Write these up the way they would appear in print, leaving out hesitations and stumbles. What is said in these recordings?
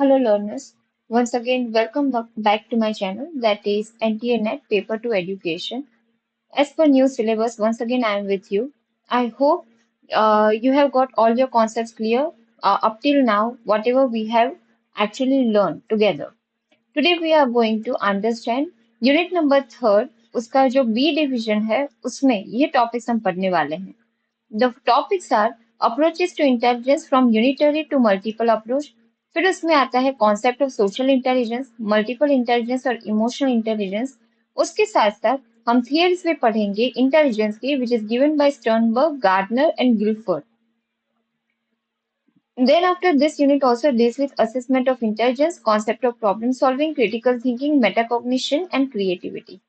Hello learners, once again welcome back to my channel that is NTNet Paper to Education. As per new syllabus, once again I am with you. I hope you have got all your concepts clear up till now, whatever we have actually learned together. Today we are going to understand unit number third उसका जो B division है उसमें ये topics हम पढ़ने वाले हैं. The topics are approaches to intelligence from unitary to multiple approach. फिर उसमें आता है concept of social intelligence, multiple intelligence और इमोशनल इंटेलिजेंस. उसके साथ साथ हम थियरीज भी पढ़ेंगे इंटेलिजेंस की which is given by Sternberg, Gardner and Guilford. Then after this unit also deals with assessment of intelligence, concept of problem solving, critical thinking, metacognition and creativity.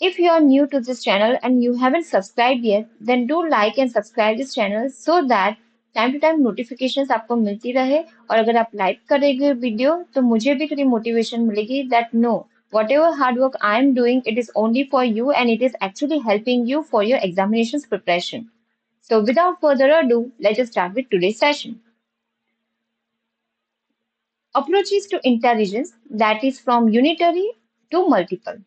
If you are new to this channel and you haven't subscribed yet, then do like and subscribe this channel so that time to time notifications आपको मिलती रहे. और अगर आप like करेंगे video तो मुझे भी थोड़ी मोटिवेशन मिलेगी that no whatever hard work I am doing, it is only for you and it is actually helping you for your examinations preparation. So without further ado, let us start with today's session. Approaches to intelligence, that is from unitary to multiple.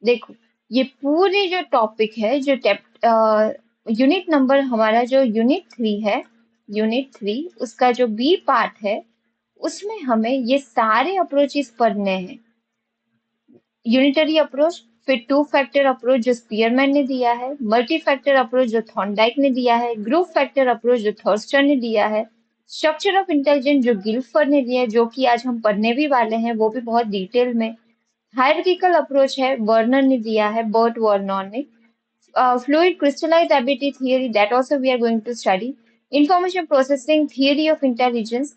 देखो ये पूरी जो topic है जो unit number हमारा जो unit 3 है, unit 3 उसका जो बी पार्ट है उसमें हमें ये सारे अप्रोचेस पढ़ने हैं. यूनिटरी अप्रोच, फिर टू फैक्टर अप्रोच जो स्पीयरमैन ने दिया है, मल्टी फैक्टर अप्रोच जो थॉर्नडाइक ने दिया है, ग्रुप फैक्टर अप्रोच जो थर्स्टन ने दिया है, स्ट्रक्चर ऑफ इंटेलिजेंस जो गिल्फर्ड ने दिया है जो कि आज हम पढ़ने भी वाले हैं वो भी बहुत डिटेल में. हायरार्किकल अप्रोच है वर्नर ने दिया है, बर्ट वर्नर ने. Fluid crystallized ability theory, that also we are going to study. Information processing theory of intelligence,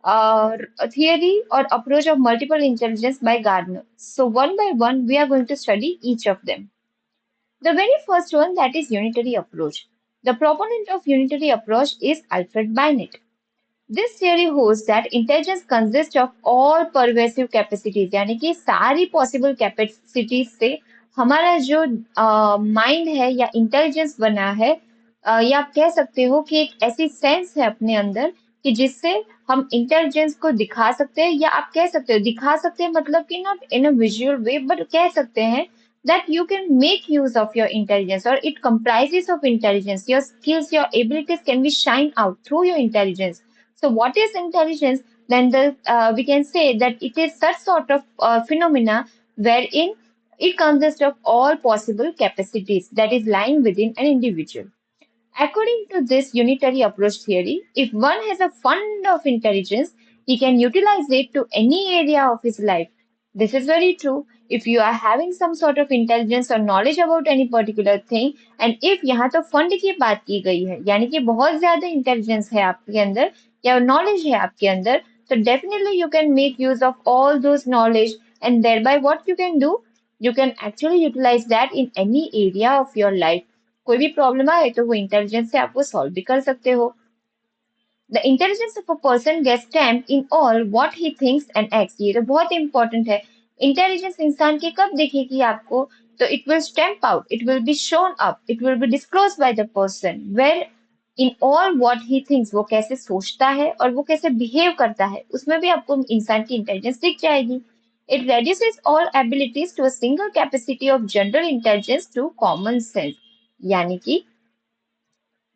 a theory or approach of multiple intelligence by Gardner. So one by one we are going to study each of them. The very first one, that is unitary approach. The proponent of unitary approach is Alfred Binet. This theory holds that intelligence consists of all pervasive capacities, यानी कि सारी possible capacities से हमारा जो mind है या intelligence बना है, या आप कह सकते हो कि एक ऐसी सेंस है अपने अंदर कि जिससे हम इंटेलिजेंस को दिखा सकते हैं, या आप कह सकते हो दिखा सकते हैं मतलब कि not in a visual way but कह सकते हैं that you can make use of your intelligence or it comprises of intelligence. Your skills, your abilities can be shined out through your intelligence. So, what is intelligence? Then we can say that it is such sort of phenomena wherein it consists of all possible capacities that is lying within an individual. According to this unitary approach theory, if one has a fund of intelligence, he can utilize it to any area of his life. This is very true. If you are having some sort of intelligence or knowledge about any particular thing, and if यहाँ तो fund की बात की गई है यानी कि बहुत ज्यादा इंटेलिजेंस है आपके अंदर या नॉलेज है आपके अंदर, तो definitely you can make use of all those knowledge and thereby what you can do, you can actually utilise that in any area of your life. कोई भी प्रॉब्लम आए तो वो इंटेलिजेंस से आप वो सॉल्व भी कर सकते हो. The intelligence of a person gets stamped in all what he thinks and acts. ये तो बहुत इंपॉर्टेंट है. इंटेलिजेंस इंसान की कब दिखेगी आपको, तो it will stamp out, it will be shown up, it will be disclose by the person wherein all what he thinks, वो कैसे सोचता है और वो कैसे बिहेव करता है उसमें भी आपको इंसान की इंटेलिजेंस दिख जाएगी. It reduces all abilities to a single capacity of general intelligence to common sense. यानी कि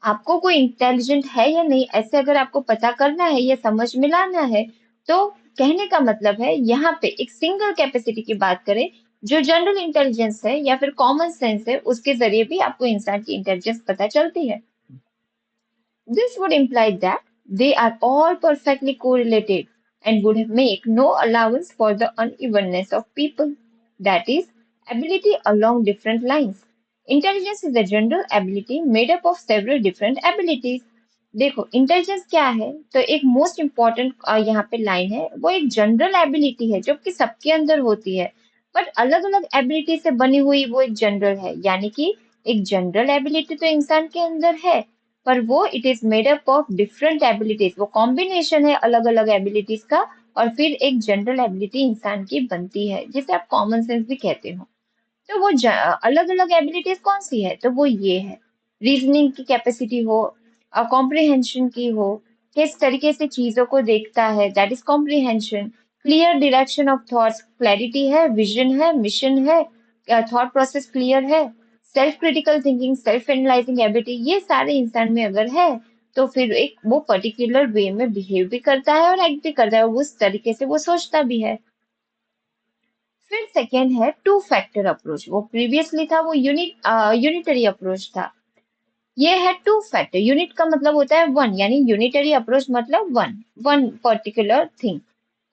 आपको कोई इंटेलिजेंट है या नहीं ऐसे अगर आपको पता करना है या समझ में लाना है, तो कहने का मतलब है यहाँ पे एक सिंगल कैपेसिटी की बात करें जो जनरल इंटेलिजेंस है या फिर कॉमन सेंस है, उसके जरिए भी आपको इंसान की इंटेलिजेंस पता चलती है. This would imply that they are all perfectly correlated and would make no allowance for the unevenness of people, that is, ability along different lines. Intelligence is a general ability made up of several different abilities. देखो intelligence क्या है, तो एक most important यहाँ पे line है, वो एक जनरल एबिलिटी है जो कि सबके अंदर होती है, बट अलग अलग एबिलिटी से बनी हुई वो एक जनरल है. यानी कि एक जनरल एबिलिटी तो इंसान के अंदर है पर वो it is made up of different abilities, वो कॉम्बिनेशन है अलग अलग एबिलिटीज का और फिर एक जनरल एबिलिटी इंसान की बनती है जिसे आप कॉमन सेंस भी कहते हो. तो वो अलग अलग एबिलिटीज कौन सी है, तो वो ये है रीजनिंग की कैपेसिटी हो, कॉम्प्रिहेंशन की हो, किस तरीके से चीजों को देखता है, that is comprehension. Clear direction of thoughts, clarity है, विजन है, मिशन है, थॉट प्रोसेस क्लियर है, self critical thinking, self analysing ability, ये सारे इंसान में अगर है तो फिर एक वो पर्टिकुलर वे में बिहेव भी करता है और एक्ट भी करता है, उस तरीके से वो सोचता भी है। फिर सेकेंड है टू फैक्टर अप्रोच। वो प्रीवियसली था वो यूनिटरी अप्रोच था। ये है टू फैक्टर। यूनिट का मतलब होता है वन, यानी यूनिटरी अप्रोच मतलब वन, वन पर्टिकुलर थिंग।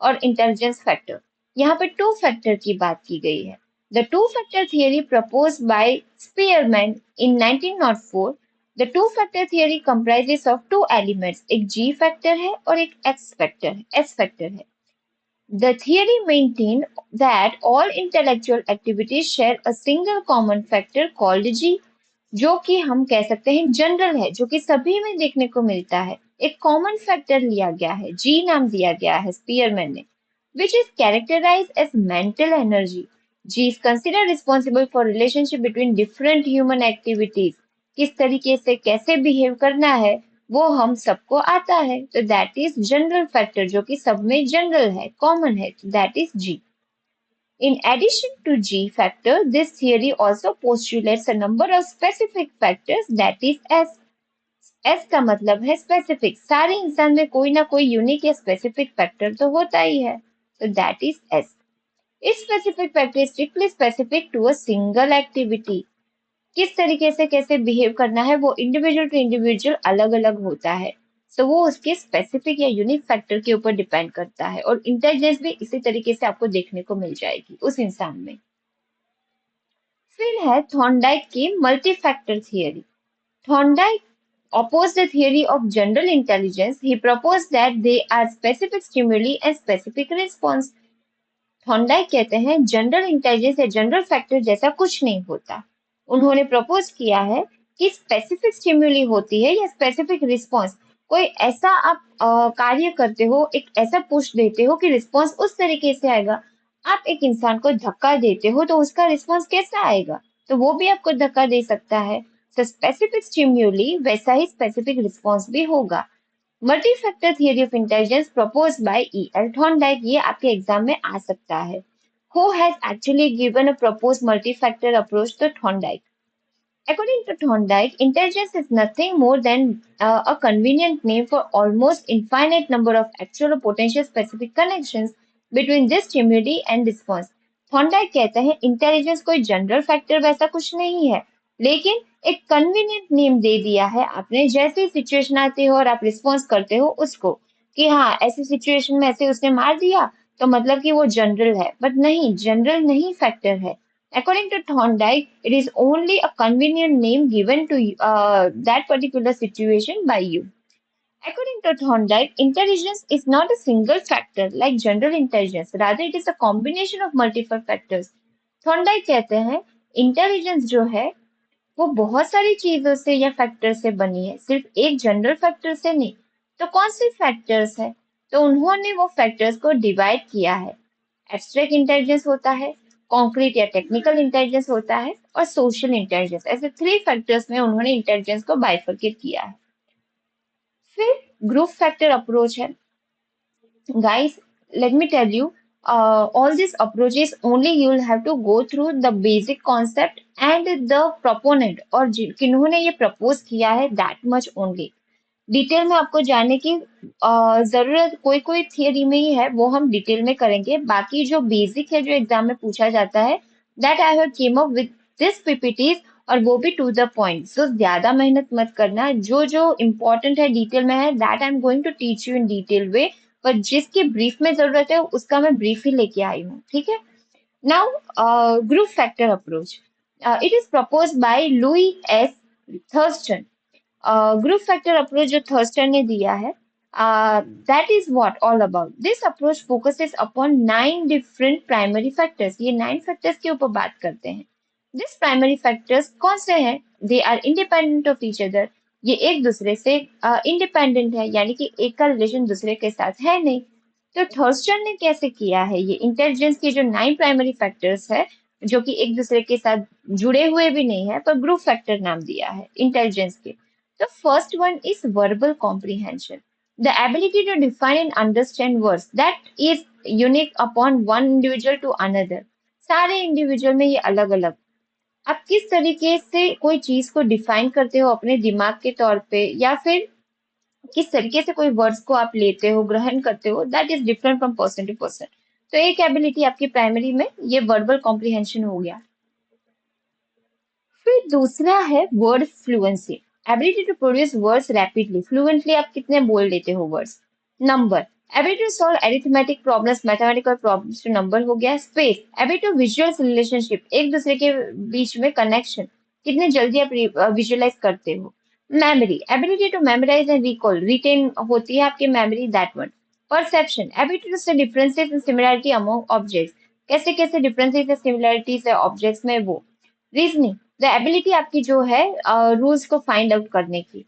और इंटेलिजेंस फैक्टर, यहाँ पे टू फैक्टर की बात की गई है। The two factor theory propose by Spearman in 1904। The two factor theory comprises of two elements, एक जी फैक्टर है और एक एस फैक्टर है। The theory maintained that all intellectual activities share a single common factor called G, जो कि हम कह सकते हैं जनरल है, जो कि सभी में देखने को मिलता है। एक कॉमन फैक्टर लिया गया है, जी नाम दिया गया है स्पीयरमैन ने, which is characterized as mental energy. G is considered responsible for relationship between different human activities. किस तरीके से कैसे बिहेव करना है वो हम सबको आता है, तो दैट इज जनरल फैक्टर, जो कि सब में जनरल है, कॉमन है, that is G. In addition to G factor, this theory also postulates a number of specific factors, that is S. S का मतलब है स्पेसिफिक, सारे इंसान में कोई ना कोई यूनिक या स्पेसिफिक फैक्टर तो होता ही है, तो दैट इज एस। इस specific factor is strictly specific to a single activity. किस तरीके से कैसे बिहेव करना है वो इंडिविजुअल टू इंडिविजुअल अलग अलग होता है, तो वो उसके स्पेसिफिक या यूनिक फैक्टर के ऊपर डिपेंड करता है। और इंटेलिजेंस भी इसी तरीके से आपको देखने को मिल जाएगी उस इंसान में। फिर है थॉर्नडाइक की multi factor theory. Thorndike opposed the theory of general intelligence. He proposed that they are specific stimuli and specific response. Thorndike कहते हैं जनरल इंटेलिजेंस या जनरल फैक्टर जैसा कुछ नहीं होता। उन्होंने प्रपोज किया है कि स्पेसिफिक स्टिम्युली होती है या स्पेसिफिक रिस्पॉन्स। कोई ऐसा आप कार्य करते हो, एक ऐसा पुश देते हो कि रिस्पॉन्स उस तरीके से आएगा। आप एक इंसान को धक्का देते हो तो उसका रिस्पॉन्स कैसा आएगा, तो वो भी आपको धक्का दे सकता है। तो स्पेसिफिक स्टिम्युली वैसा ही स्पेसिफिक रिस्पॉन्स भी होगा। Multi-factor theory of intelligence proposed by E.L. Thorndike, ये आपके एग्जाम में आ सकता है। Who has actually given a proposed multi-factor approach to Thorndike? According to Thorndike, intelligence is nothing more than a convenient name for almost infinite number of actual or potential specific connections between this stimuli and response. Thorndike कहते हैं intelligence कोई general factor वैसा कुछ नहीं है, लेकिन एक convenient name दे दिया है आपने, जैसी सिचुएशन आती हो और आप रिस्पॉन्स करते हो उसको, कि हाँ ऐसी सिचुएशन में ऐसे उसने मार दिया तो मतलब कि वो जनरल है, बट नहीं, जनरल नहीं फैक्टर है। According to Thorndike, it is only a convenient name given to that particular situation by you. According to Thorndike, intelligence is not a single factor like general intelligence. Rather, it is a combination of multiple factors. Thorndike कहते हैं intelligence जो है वो बहुत सारी चीजों से या फैक्टर से बनी है, सिर्फ एक जनरल फैक्टर से नहीं। तो कौन से फैक्टर्स है, तो उन्होंने वो फैक्टर्स को डिवाइड किया है। एब्स्ट्रैक्ट इंटेलिजेंस होता है, कॉन्क्रीट या टेक्निकल इंटेलिजेंस होता है, और सोशल इंटेलिजेंस। ऐसे थ्री फैक्टर्स में उन्होंने इंटेलिजेंस को बाइफरकेट किया है। फिर ग्रुप फैक्टर अप्रोच है। Guys, let me tell you, all these approaches only you will have to go through the basic concept and the proponent और किन्होंने ये प्रपोज किया है, that much only. डिटेल में आपको जानने की जरूरत कोई कोई थियरी में ही है, वो हम डिटेल में करेंगे। बाकी जो बेसिक है जो एग्जाम में पूछा जाता है, that I have came up with this PPTs, और वो भी टू द पॉइंट। सो ज्यादा मेहनत मत करना, जो जो इम्पोर्टेंट है डिटेल में है, that I am going to teach you in detail way, पर जिसकी ब्रीफ में जरूरत है उसका मैं ब्रीफ ही लेके आई हूँ, ठीक है। Now group factor approach, it is propose by Louis S Thurston. Group factor approach जो थर्स्टन ने दिया है, that is what all about. This approach focuses upon 9 different primary factors. ये 9 फैक्टर्स के ऊपर बात करते हैं। दिस प्राइमरी फैक्टर्स कौन से हैं? They are independent of each other. ये एक दूसरे से इंडिपेंडेंट है, यानी कि एक का रिलेशन दूसरे के साथ है नहीं। तो थर्स्टन ने कैसे किया है, ये इंटेलिजेंस के जो 9 प्राइमरी फैक्टर्स है, जो कि एक दूसरे के साथ जुड़े हुए भी नहीं है, पर ग्रुप फैक्टर नाम दिया है इंटेलिजेंस के। The first one is verbal comprehension. The ability to define and understand words that is unique upon one individual to another. सारे इंडिविजुअल में ये अलग अलग, आप किस तरीके से कोई चीज को डिफाइन करते हो अपने दिमाग के तौर पे, या फिर किस तरीके से कोई वर्ड्स को आप लेते हो, ग्रहण करते हो, that is different from person to person. तो एक एबिलिटी आपकी प्राइमरी में ये वर्बल कॉम्प्रिहेंशन हो गया। फिर दूसरा है word fluency, ability to produce words rapidly, fluently आप कितने बोल लेते हो words. Number, ability to solve arithmetic problems, mathematical problems to number हो गया। Space, ability to visual relationship, एक दूसरे के बीच में कनेक्शन, कितने जल्दी आप विजुअलाइज करते हो। Memory, ability to memorise and recall, retain होती है आपकी memory, that one. Perception, ability to see differences and similarity among objects, कैसे कैसे डिफरेंसेस एंड सिमिलरिटीज है ऑब्जेक्ट्स में वो। रीजनिंग, द एबिलिटी आपकी जो है रूल्स को फाइंड आउट करने की।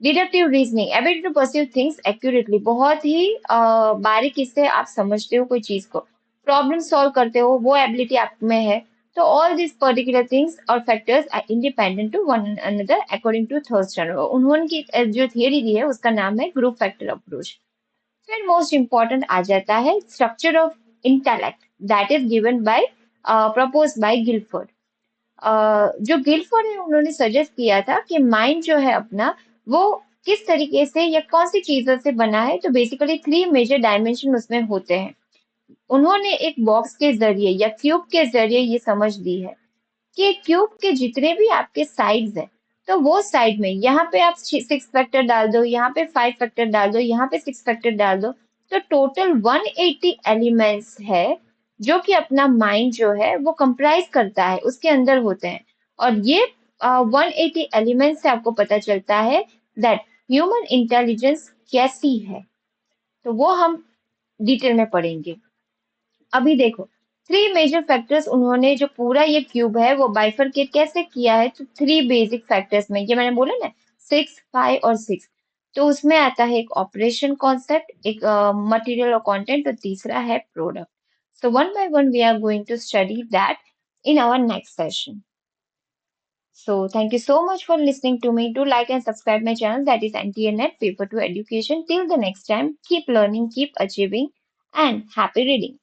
Deductive reasoning, ability to perceive things accurately, बहुत ही बारीकी से आप समझते हो कोई चीज को, प्रॉब्लम सॉल्व करते हो, वो एबिलिटी आप में है। तो ऑल दिस पर्टिकुलर थिंग्स और factors are independent to one another according to Thurstone. उन्होंने की जो थियरी दी है उसका नाम है ग्रुप फैक्टर अप्रोच। फिर मोस्ट इंपॉर्टेंट आ जाता है structure of intellect, that is given by propose by Guilford. जो गिलफोर्ड है उन्होंने सजेस्ट किया था कि माइंड जो है अपना वो किस तरीके से या कौन सी चीजों से बना है। तो बेसिकली थ्री मेजर डायमेंशन उसमें होते हैं। उन्होंने एक बॉक्स के जरिए या क्यूब के जरिए ये समझ दी है कि क्यूब के जितने भी आपके साइड्स हैं, तो वो साइड में यहाँ पे आप 6 फैक्टर डाल दो, यहाँ पे 5 फैक्टर डाल दो, यहाँ पे 6 फैक्टर डाल दो, तो टोटल 180 एलिमेंट्स है जो कि अपना माइंड जो है वो कंप्राइज करता है, उसके अंदर होते हैं। और ये 180 एलिमेंट्स से आपको पता चलता है दैट ह्यूमन इंटेलिजेंस कैसी है। तो वो हम डिटेल में पढ़ेंगे। अभी देखो, थ्री मेजर फैक्टर्स उन्होंने जो पूरा ये क्यूब है वो बाइफरकेट कैसे किया है, तो थ्री बेसिक फैक्टर्स में, ये मैंने बोला ना 6, 5 और 6। तो उसमें आता है एक ऑपरेशन कॉन्सेप्ट, एक मटेरियल और कंटेंट, और तीसरा है product. So one by one we are going to study that in our next session. So thank you so much for listening to me. Do like and subscribe my channel, that is NTNet Paper to Education. Till the next time, keep learning, keep achieving, and happy reading.